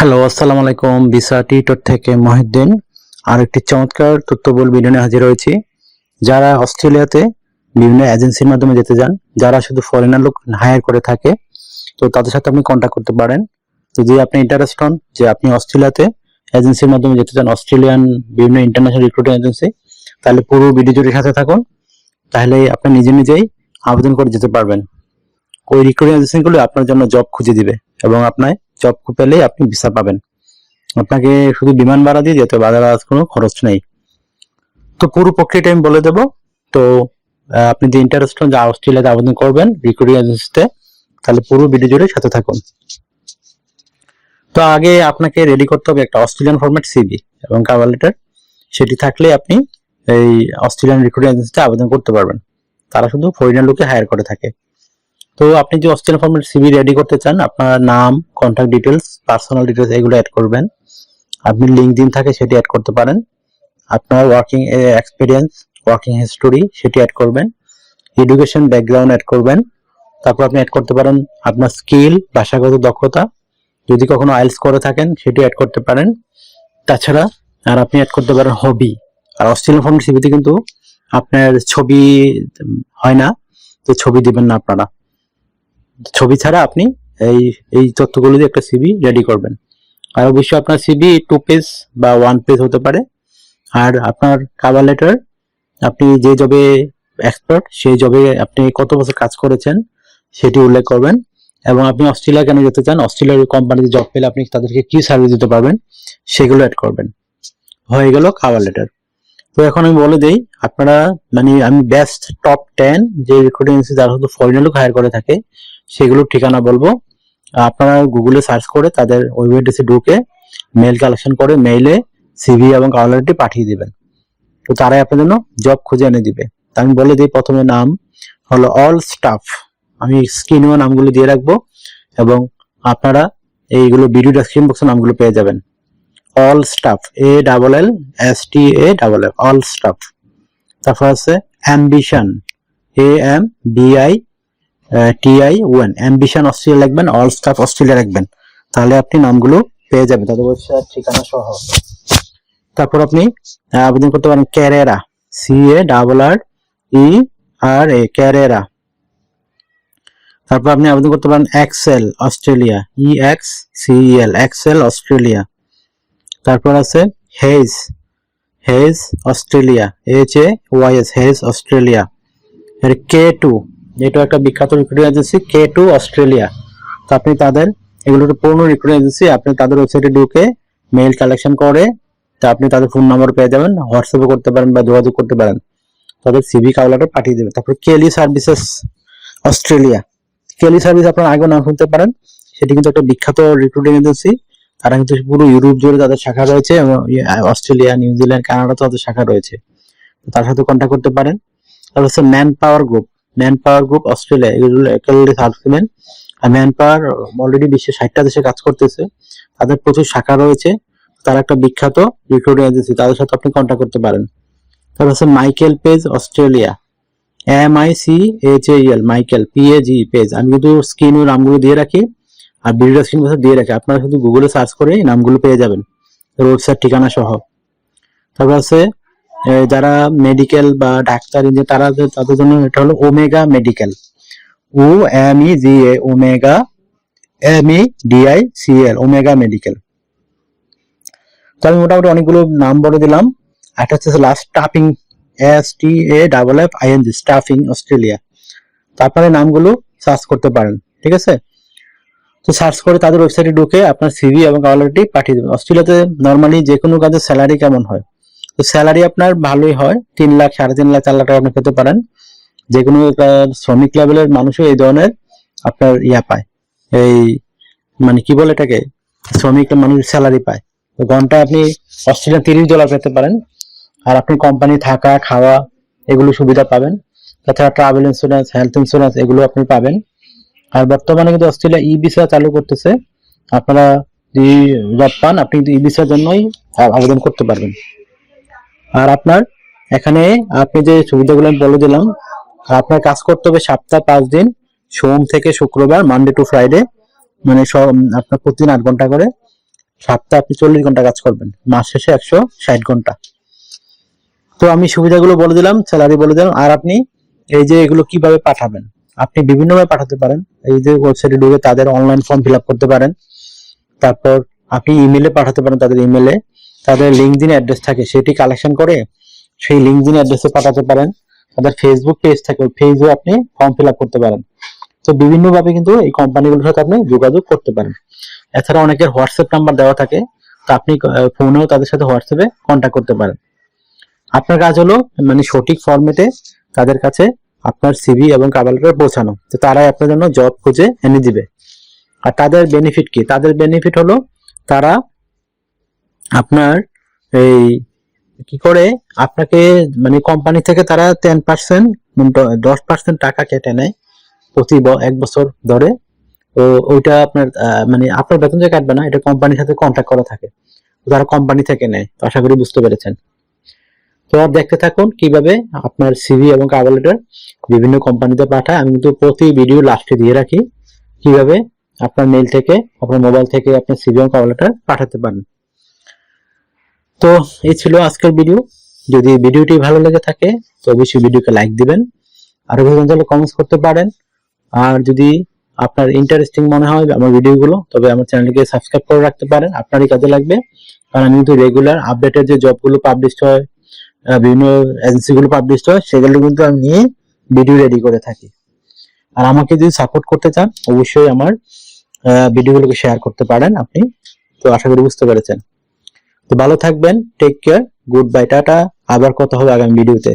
Hello, আসসালামু আলাইকুম। Visa tutor থেকে মহিউদ্দিন আর একটি চমৎকার তথ্যবহুল ভিডিও নিয়ে হাজির হয়েছি। যারা অস্ট্রেলিয়াতে বিভিন্ন এজেন্সির মাধ্যমে যেতে চান, যারা শুধু ফরেনার লোক হায়ার করে থাকে, তো তাদের সাথে আপনি কন্ট্যাক্ট করতে পারেন। যদি আপনি ইন্টারেস্ট হন যে আপনি অস্ট্রেলিয়াতে এজেন্সির মাধ্যমে যেতে চান, অস্ট্রেলিয়ান বিভিন্ন ইন্টারন্যাশনাল রিক্রুটিং এজেন্সি, তাহলে পুরো ভিডিও জুড়ে সাথে থাকুন। তাহলে আপনি নিজে নিজেই আবেদন করে যেতে পারবেন। ওই রিক্রুটিং এজেন্সিগুলো আপনার জন্য জব খুঁজে দিবে এবং আপনার জব পেলেই আপনি ভিসা পাবেন। আপনাকে শুধু বিমান ভাড়া দিয়ে যেতে হবে, আদারওয়াইজ কোনো খরচ নেই। তো পুরো প্রক্রিয়াটা আমি বলে দেবো। তো আপনি যে ইন্টারেস্ট হন যে অস্ট্রেলিয়াতে আবেদন করবেন রিক্রুটিং এজেন্সিতে, তাহলে পুরো ভিডিও জুড়ে সাথে থাকুন। তো আগে আপনাকে রেডি করতে হবে একটা অস্ট্রেলিয়ান ফরম্যাট সিভি এবং কভার লেটার। সেটি থাকলে আপনি এই অস্ট্রেলিয়ান রিক্রুটিং এজেন্সিতে আবেদন করতে পারবেন। তারা শুধু ফরেনার লোকে হায়ার করে থাকে। তো আপনি যে অস্ট্রেলিয়ান ফরম্যাট সিভি রেডি করতে চান, আপনার নাম, কন্ট্যাক্ট ডিটেলস, পার্সোনাল ডিটেলস এগুলো অ্যাড করবেন। আপনি লিঙ্কডইন থাকে সেটি অ্যাড করতে পারেন। আপনার ওয়ার্কিং এক্সপিরিয়েন্স, ওয়ার্কিং হিস্টোরি সেটি অ্যাড করবেন। এডুকেশন ব্যাকগ্রাউন্ড অ্যাড করবেন। তারপর আপনি অ্যাড করতে পারেন আপনার স্কিল, ভাষাগত দক্ষতা, যদি কখনো আইএলটিএস করে থাকেন সেটি অ্যাড করতে পারেন। তাছাড়া আর আপনি অ্যাড করতে পারেন হবি। আর অস্ট্রেলিয়ান ফরম্যাট সিভিতে কিন্তু আপনার ছবি হয় না, তো ছবি দিবেন না আপনারা। ছবি ছাড়া আপনি এই এই তথ্যগুলো দিয়ে একটা সিভি রেডি করবেন। আর অবশ্যই আপনার সিভি 2 পেজ বা 1 পেজ হতে পারে। আর আপনার কভার লেটার, আপনি যে জবে এক্সপার্ট সেই জবে আপনি কত বছর কাজ করেছেন সেটি উল্লেখ করবেন। এবং আপনি অস্ট্রেলিয়া কেন যেতে চান, অস্ট্রেলিয়ার কোম্পানিতে জব পেলে আপনি তাদেরকে কি সার্ভিস দিতে পারবেন সেগুলো অ্যাড করবেন। হয়ে গেল কভার লেটার। তো এখন আমি বলে দেই, আপনারা আমি বেস্ট টপ 10 যে রিক্রুটিং এজেন্সি যারা শুধু ফরেনার লোক হায়ার করে থাকে সেগুলোর ঠিকানা বলবো। আপনারা গুগলে সার্চ করে তাদের ওয়েবসাইটে ঢুকে মেল কালেকশন করে মেইলে সিভি এবং কভার লেটারটি পাঠিয়ে দিবেন। তো তারাই আপনার জন্য জব খুঁজে এনে দিবে। তা আমি বলে দিই, প্রথমে নাম হলো অল স্টাফ। আমি স্ক্রিনেও নামগুলো দিয়ে রাখবো এবং আপনারা এইগুলো ভিডিও ডেসক্রিপশন বক্সে নামগুলো পেয়ে যাবেন। All staff, ALLSTAFF, all staff. তারপর আছে অ্যাম্বিশন, AMBITION, অ্যাম্বিশন অস্ট্রেলিয়া লিখবেন, অল স্টাফ অস্ট্রেলিয়া রাখবেন। তাহলে আপনি নামগুলো পেয়ে যাবেন, তাদের ওয়েবসাইট ঠিকানা সহ। তারপর আপনি আবেদন করতে পারেন ক্যারেরা, CARRERA, ক্যারেরা। তারপর আপনি আবেদন করতে পারেন Excel Australia, EXCEL, Excel Australia. তারপর আছে Hays Australia, HAYS, Hays Australia. এর K2, এটা একটা বিখ্যাত রিক্রুটিং এজেন্সি, K2 অস্ট্রেলিয়া। তো আপনি তাদের, এগুলো পুরনো রিক্রুটিং এজেন্সি, আপনি তাদের ওয়েবসাইটে ঢুকে মেইল কালেকশন করে তা আপনি তাদের ফোন নাম্বার পেয়ে যাবেন, হোয়াটসঅ্যাপে করতে পারেন বা যোগাযোগ করতে পারেন, তাদের সিভি কভার লেটার পাঠিয়ে দেবেন। তারপর কেলি সার্ভিসেস অস্ট্রেলিয়া। কেলি সার্ভিস আপনার আগেও নাম শুনতে পারেন, সেটি কিন্তু একটা বিখ্যাত রিক্রুটিং এজেন্সি। তারা কিন্তু পুরো ইউরোপ জুড়ে তাদের শাখা রয়েছে এবং অস্ট্রেলিয়া, নিউজিল্যান্ড, কানাডা তাদের শাখা রয়েছে, তার সাথে কন্ট্যাক্ট করতে পারেন। তারপর হচ্ছে ম্যান পাওয়ার গ্রুপ অস্ট্রেলিয়া, এগুলো একেবারে সার্চ করবেন। আর ম্যান পাওয়ার অলরেডি বিশ্বের 60টা দেশে কাজ করতেছে, তাদের প্রচুর শাখা রয়েছে, তারা একটা বিখ্যাত রিক্রুটিং এজেন্সি, তাদের সাথে আপনি কন্ট্যাক্ট করতে পারেন। তারপর হচ্ছে Michael page Australia, MICHAEL, Michael PAGE page. আমি কিন্তু স্ক্রিনের নামগুলো দিয়ে রাখি আর ভিডিও ডেসক্রিপশন দিয়ে রাখি, আপনারা শুধু গুগলে সার্চ করে নামগুলো পেয়ে যাবেন, ওয়েবসাইট ঠিকানা সহ। তারপর আছে যারা মেডিকেল বা ডাক্তার ইঞ্জিনিয়ার, তারা তাদের জন্য এটা হলো omega medical, OMEGA, omega MEDICL, omega medical. তো আমি মোটামুটি অনেকগুলো নাম বলে দিলাম। একটা হচ্ছে last stuffing, STAFFING, stuffing Australia. তারপরে নামগুলো সার্চ করতে পারেন, ঠিক আছে। তো সার্চ করে তাদের ওয়েবসাইটে ঢুকে আপনার সিভি এবং কভার লেটারটি পাঠিয়ে দেবেন। অস্ট্রেলিয়াতে নর্মালি যে কোনো কাজের স্যালারি কেমন হয়, তো স্যালারি আপনার ভালোই হয়, 3 লাখ, 3.5 লাখ, 4 লাখ টাকা আপনি পেতে পারেন। যে কোনো শ্রমিক লেভেলের মানুষও এই ধরনের আপনার পায়, এই কি বলে এটাকে, শ্রমিক মানুষ স্যালারি পায়। তো ঘন্টায় আপনি অস্ট্রেলিয়ান $30 পেতে পারেন। আর আপনি কোম্পানি থাকা খাওয়া এগুলো সুবিধা পাবেন। তাছাড়া ট্রাভেল ইন্স্যুরেন্স, হেলথ ইন্স্যুরেন্স এগুলো আপনি পাবেন। আর বর্তমানে কিন্তু অস্ট্রেলিয়া ভিসা চালু করতেছে, আপনারা যদি জব পান আপনি কিন্তু ভিসার জন্যই আবেদন করতে পারবেন। আর আপনার এখানে আপনি যে সুবিধাগুলো আমি বলে দিলাম, আপনার কাজ করতে হবে সপ্তাহে 5 দিন, সোম থেকে শুক্রবার, মানডে টু ফ্রাইডে, সব আপনার প্রতিদিন 8 ঘন্টা করে। সপ্তাহে আপনি 40 ঘন্টা কাজ করবেন, মাস শেষে 160 ঘন্টা। তো আমি সুবিধাগুলো বলে দিলাম, স্যালারি বলে দিলাম। আর আপনি এই যে এগুলো কিভাবে পাঠাবেন, আপনি বিভিন্নভাবে পাঠাতে পারেন। এই যে ওয়েবসাইটে ঢুকে তাদের অনলাইন ফর্ম ফিল আপ করতে পারেন, তারপর আপনি ইমেলে পাঠাতে পারেন। তাদের ইমেলে তাদের লিঙ্কডিন অ্যাড্রেস থাকে, সেটি কালেকশন করে সেই লিঙ্কডিন অ্যাড্রেসে পাঠাতে পারেন। তাদের ফেসবুক পেজ থাকে, ওই পেজেও আপনি ফর্ম ফিল আপ করতে পারেন। তো বিভিন্নভাবে কিন্তু এই কোম্পানিগুলোর সাথে আপনি যোগাযোগ করতে পারেন। এছাড়া অনেকের হোয়াটসঅ্যাপ নাম্বার দেওয়া থাকে, তো আপনি ফোনেও তাদের সাথে হোয়াটসঅ্যাপে কন্ট্যাক্ট করতে পারেন। আপনার কাজ হলো মানে সঠিক ফরম্যাটে তাদের কাছে আপনার সিভি এবং কভার লেটার পৌঁছানো, তো তারাই আপনার জন্য জব খুঁজে এনে দিবে। আর তাদের বেনিফিট কি? তাদের বেনিফিট হলো তারা আপনার এই কি করে আপনাকে মানে কোম্পানি থেকে তারা 10% 10% টাকা কেটে নেয় প্রতি 1 বছর ধরে। তো ওইটা আপনার মানে আপনার বেতন থেকে কাটবে না, এটা কোম্পানির সাথে কন্ট্যাক্ট করা থাকে, যারা কোম্পানি থেকে নেয়। তো আশা করি বুঝতে পেরেছেন। তো আর দেখতে থাকুন কিভাবে আপনার সিভি এবং কভার লেটার বিভিন্ন কোম্পানিতে পাঠায়। আমি কিন্তু প্রতি ভিডিও লাস্টে দিয়ে রাখি কিভাবে আপনার মেইল থেকে, আপনার মোবাইল থেকে আপনার সিভি এবং কভার লেটার পাঠাতে পারেন। তো এই ছিল আজকের ভিডিও। যদি ভিডিওটি ভালো লেগে থাকে তো অবশ্যই ভিডিওকে লাইক দিবেন, আর অভিযোগ কমেন্টস করতে পারেন। আর যদি আপনার ইন্টারেস্টিং মনে হয় আমার ভিডিওগুলো, তবে আমার চ্যানেলকে সাবস্ক্রাইব করে রাখতে পারেন, আপনারই কাজে লাগবে। কারণ আমি কিন্তু রেগুলার আপডেটের যে জবগুলো পাবলিশ হয়, বিভিন্ন এজেন্সিগুলো পাবলিশ হয়, সেগুলো কিন্তু আমি নিয়ে ভিডিও রেডি করে থাকি। আর আমাকে যদি সাপোর্ট করতে চান অবশ্যই আমার ভিডিওগুলোকে শেয়ার করতে পারেন আপনি। তো আশা করি বুঝতে পেরেছেন। তো ভালো থাকবেন, take care, good bye, tata. আবার কথা হবে আগামী ভিডিওতে।